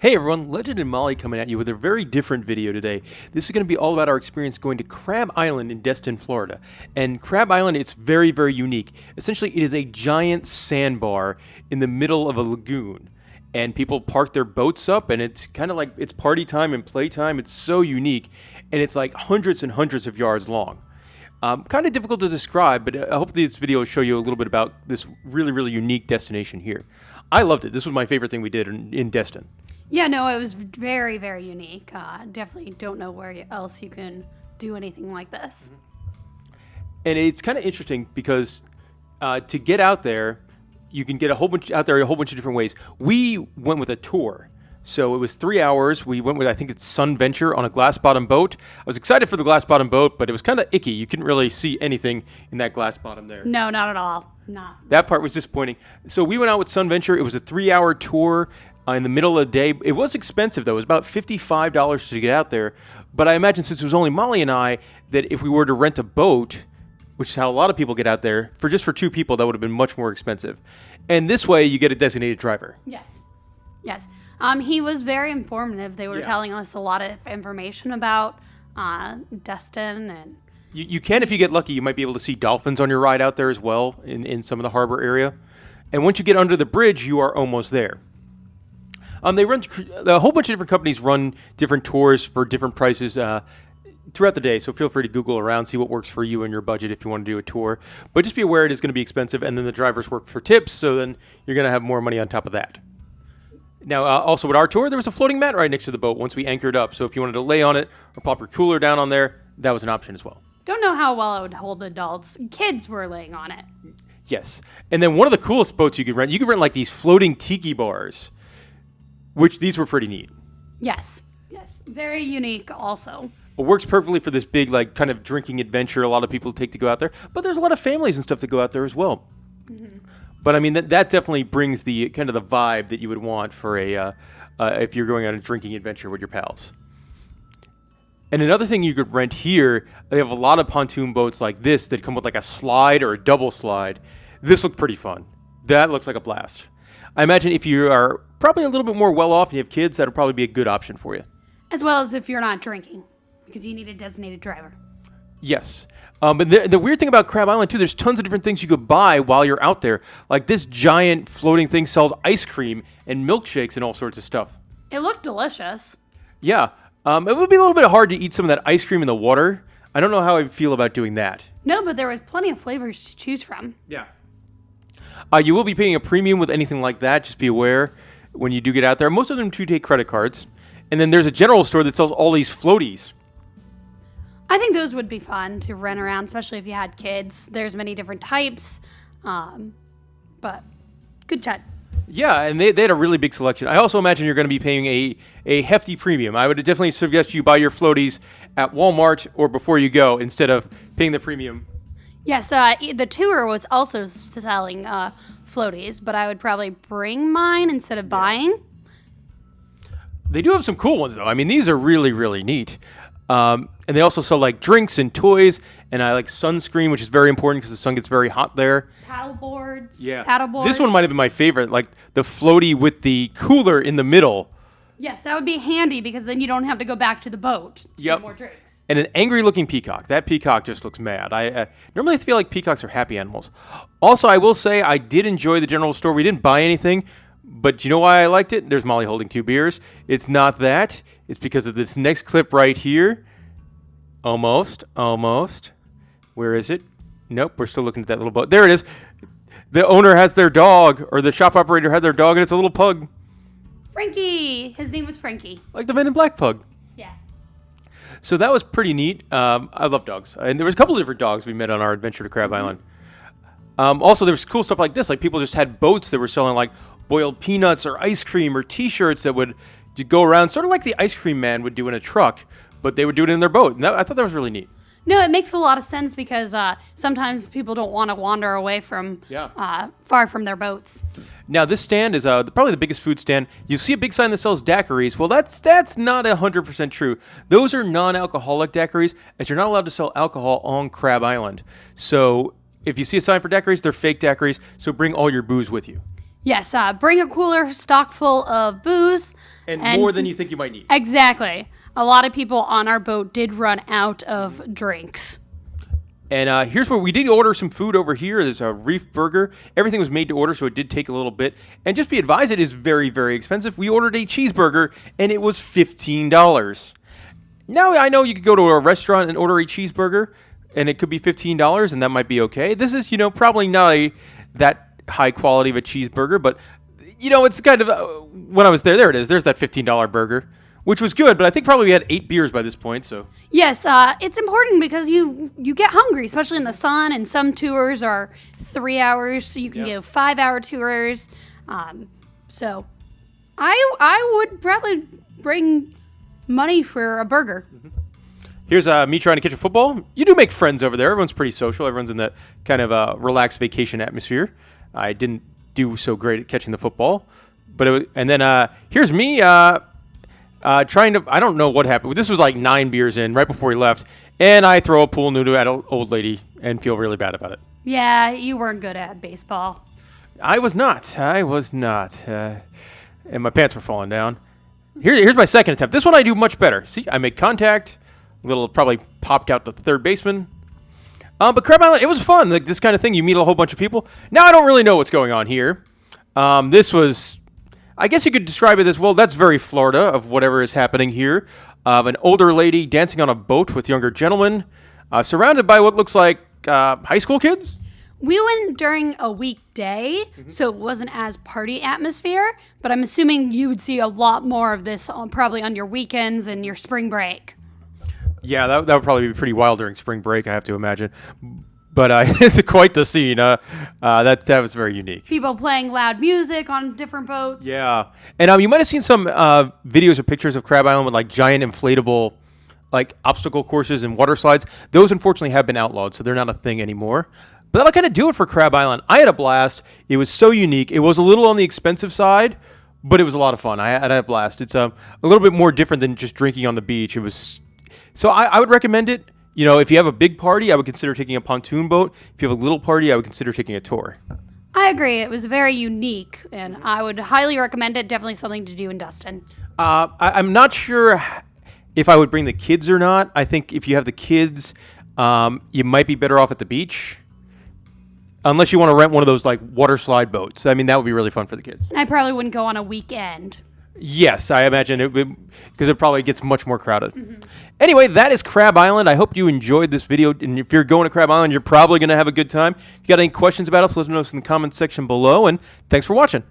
Hey everyone, Legend and Molly coming at you with a very different video today. This is going to be all about our experience going to Crab Island in Destin, Florida. And Crab Island, it's very, very unique. Essentially, it is a giant sandbar in the middle of a lagoon. And people park their boats up, and it's kind of like it's party time and playtime. It's so unique, and it's like hundreds and hundreds of yards long. Kind of difficult to describe, but I hope this video will show you a little bit about this really, really unique destination here. I loved it. This was my favorite thing we did in Destin. Yeah, no, it was very, very unique. Definitely don't know where else you can do anything like this. And it's kind of interesting because to get out there, you can get a whole bunch of different ways. We went with a tour. So it was 3 hours. We went with, I think it's Sun Venture on a glass bottom boat. I was excited for the glass bottom boat, but it was kind of icky. You couldn't really see anything in that glass bottom there. No, not at all. Not. That part was disappointing. So we went out with Sun Venture. It was a 3-hour tour. In the middle of the day. It was expensive, though. It was about $55 to get out there. But I imagine since it was only Molly and I, that if we were to rent a boat, which is how a lot of people get out there, for 2 people, that would have been much more expensive. And this way, you get a designated driver. Yes. Yes. He was very informative. They were telling us a lot of information about Destin. And you can, if you get lucky, you might be able to see dolphins on your ride out there as well in some of the harbor area. And once you get under the bridge, you are almost there. They run a whole bunch of different companies run different tours for different prices throughout the day. So feel free to Google around, see what works for you and your budget if you want to do a tour. But just be aware it is going to be expensive, and then the drivers work for tips, so then you're going to have more money on top of that. Now, also with our tour, there was a floating mat right next to the boat once we anchored up. So if you wanted to lay on it or pop your cooler down on there, that was an option as well. Don't know how well it would hold adults. Kids were laying on it. Yes. And then one of the coolest boats you could rent like these floating tiki bars. Which these were pretty neat. Yes. Yes. Very unique also. It works perfectly for this big, like, kind of drinking adventure a lot of people take to go out there. But there's a lot of families and stuff that go out there as well. Mm-hmm. But, I mean, that definitely brings the kind of the vibe that you would want for if you're going on a drinking adventure with your pals. And another thing you could rent here, they have a lot of pontoon boats like this that come with, like, a slide or a double slide. This looked pretty fun. That looks like a blast. I imagine if you are probably a little bit more well-off and you have kids, that'll probably be a good option for you. As well as if you're not drinking, because you need a designated driver. Yes. But the weird thing about Crab Island, too, there's tons of different things you could buy while you're out there. Like this giant floating thing sells ice cream and milkshakes and all sorts of stuff. It looked delicious. Yeah. It would be a little bit hard to eat some of that ice cream in the water. I don't know how I feel about doing that. No, but there was plenty of flavors to choose from. Yeah. You will be paying a premium with anything like that. Just be aware when you do get out there. Most of them do take credit cards. And then there's a general store that sells all these floaties. I think those would be fun to rent around, especially if you had kids. There's many different types. But good chat. Yeah, and they had a really big selection. I also imagine you're going to be paying a hefty premium. I would definitely suggest you buy your floaties at Walmart or before you go instead of paying the premium. Yes, the tour was also selling floaties, but I would probably bring mine instead of buying. They do have some cool ones, though. I mean, these are really, really neat. And they also sell, like, drinks and toys, and I like sunscreen, which is very important because the sun gets very hot there. Paddle boards. Yeah. Paddle boards. This one might have been my favorite, like the floaty with the cooler in the middle. Yes, that would be handy because then you don't have to go back to the boat to get more drinks. And an angry-looking peacock. That peacock just looks mad. I normally feel like peacocks are happy animals. Also, I will say I did enjoy the general store. We didn't buy anything, but you know why I liked it? There's Molly holding 2 beers. It's not that. It's because of this next clip right here. Almost. Where is it? Nope, we're still looking at that little boat. There it is. The owner has their dog, or the shop operator had their dog, and it's a little pug. Frankie! His name was Frankie. Like the Men in Black pug. Yeah. So that was pretty neat. I love dogs. And there was a couple of different dogs we met on our adventure to Crab Island. Also, there was cool stuff like this. Like people just had boats that were selling like boiled peanuts or ice cream or T-shirts that would go around, sort of like the ice cream man would do in a truck, but they would do it in their boat. And I thought that was really neat. No, it makes a lot of sense because sometimes people don't want to wander away from far from their boats. Now, this stand is probably the biggest food stand. You see a big sign that sells daiquiris. Well, that's not 100% true. Those are non-alcoholic daiquiris, as you're not allowed to sell alcohol on Crab Island. So if you see a sign for daiquiris, they're fake daiquiris, so bring all your booze with you. Yes, bring a cooler stock full of booze And more than you think you might need. Exactly. A lot of people on our boat did run out of drinks. And here's where we did order some food over here. There's a Reef Burger. Everything was made to order, so it did take a little bit. And just be advised, it is very, very expensive. We ordered a cheeseburger, and it was $15. Now, I know you could go to a restaurant and order a cheeseburger, and it could be $15, and that might be okay. This is, probably not that high quality of a cheeseburger, but, it's kind of, when I was there it is. There's that $15 burger, which was good, but I think probably we had 8 beers by this point, so. Yes, it's important because you get hungry, especially in the sun, and some tours are 3 hours, so you can do 5-hour tours. So I would probably bring money for a burger. Mm-hmm. Here's me trying to catch a football. You do make friends over there. Everyone's pretty social. Everyone's in that kind of relaxed vacation atmosphere. I didn't do so great at catching the football, but here's me trying to. I don't know what happened. This was like 9 beers in right before we left, and I throw a pool noodle at an old lady and feel really bad about it. Yeah, you weren't good at baseball. I was not. And my pants were falling down. Here's my second attempt. This one I do much better. See, I make contact. Little probably popped out to the third baseman. But Crab Island, it was fun. Like this kind of thing, you meet a whole bunch of people. Now I don't really know what's going on here. This was, I guess you could describe it as, well, that's very Florida of whatever is happening here. An older lady dancing on a boat with younger gentlemen, surrounded by what looks like high school kids. We went during a weekday, so it wasn't as party atmosphere, but I'm assuming you would see a lot more of this probably on your weekends and your spring break. Yeah, that would probably be pretty wild during spring break, I have to imagine. But it's quite the scene. That was very unique. People playing loud music on different boats. Yeah. And you might have seen some videos or pictures of Crab Island with like giant inflatable like obstacle courses and water slides. Those unfortunately have been outlawed, so they're not a thing anymore. But that'll kind of do it for Crab Island. I had a blast. It was so unique. It was a little on the expensive side, but it was a lot of fun. I had a blast. It's a little bit more different than just drinking on the beach. It was so I would recommend it. If you have a big party, I would consider taking a pontoon boat. If you have a little party, I would consider taking a tour. I agree. It was very unique, and I would highly recommend it. Definitely something to do in Destin. I'm not sure if I would bring the kids or not. I think if you have the kids, you might be better off at the beach. Unless you want to rent one of those like water slide boats. I mean, that would be really fun for the kids. And I probably wouldn't go on a weekend. Yes, I imagine it would, because it probably gets much more crowded. Mm-hmm. Anyway, that is Crab Island. I hope you enjoyed this video. And if you're going to Crab Island, you're probably going to have a good time. If you got any questions about us, let us know in the comments section below. And thanks for watching.